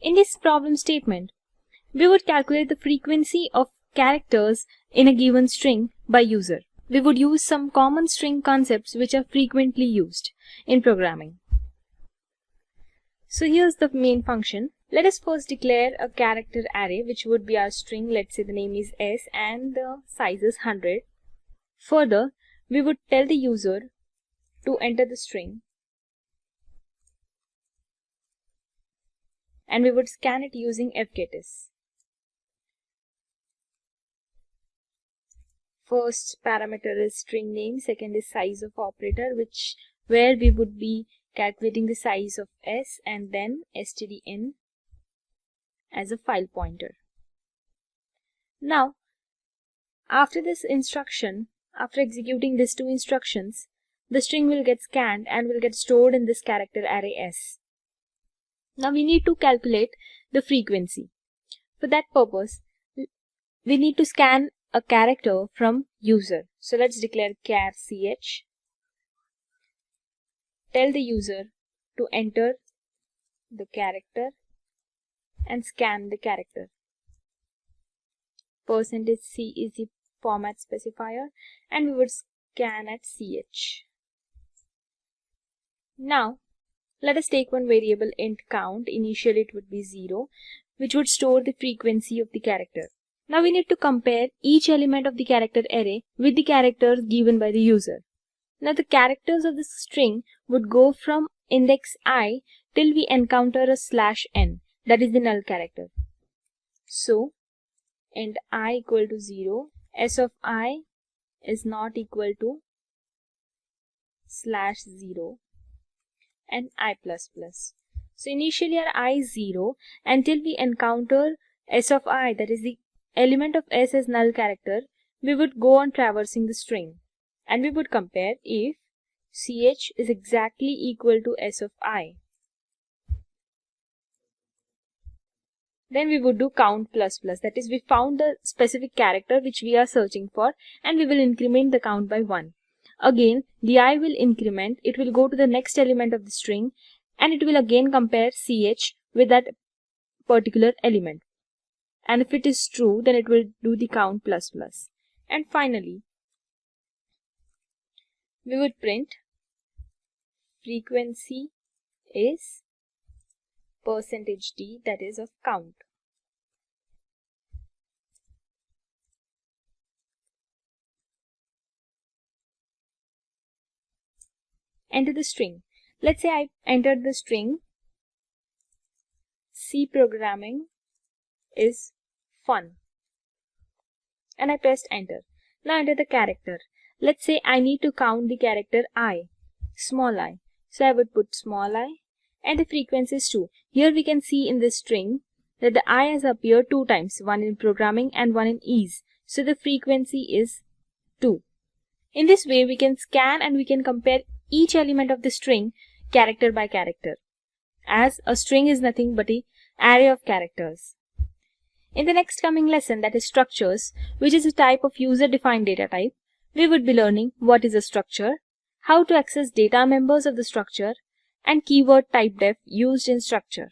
In this problem statement, we would calculate the frequency of characters in a given string by user. We would use some common string concepts which are frequently used in programming. So here's the main function. Let us first declare a character array which would be our string. Let's say the name is S and the size is 100. Further, we would tell the user to enter the string and we would scan it using fgetIs. First parameter is string name, second is size of operator, where we would be calculating the size of S and then stdin as a file pointer. Now, after this instruction, after executing these two instructions, the string will get scanned and will get stored in this character array S. Now we need to calculate the frequency. For that purpose, we need to scan a character from user. So let's declare char ch. Tell the user to enter the character and scan the character. %c is the format specifier and we would scan at ch. Now let us take one variable int count. Initially it would be 0, which would store the frequency of the character. Now we need to compare each element of the character array with the characters given by the user. Now the characters of the string would go from index I till we encounter a /n, that is the null character. So int I equal to 0, s of I is not equal to /0 and I++. So initially our I is 0 until we encounter s of I, that is the element of S as null character. We would go on traversing the string and we would compare if ch is exactly equal to s of I. Then we would do count ++, that is we found the specific character which we are searching for and we will increment the count by 1. Again, the I will increment, it will go to the next element of the string and it will again compare ch with that particular element. And if it is true, then it will do the count ++. And finally, we would print frequency is %d, that is of count. Enter the string. Let's say I entered the string C programming is fun and I pressed enter. Now enter the character. Let's say I need to count the character I, small I. So I would put small I and the frequency is 2. Here we can see in this string that the I has appeared 2 times, one in programming and one in ease. So the frequency is 2. In this way we can scan and we can compare each element of the string character by character, as a string is nothing but an array of characters. In the next coming lesson, that is structures, which is a type of user-defined data type, we would be learning what is a structure, how to access data members of the structure, and keyword type def used in structure.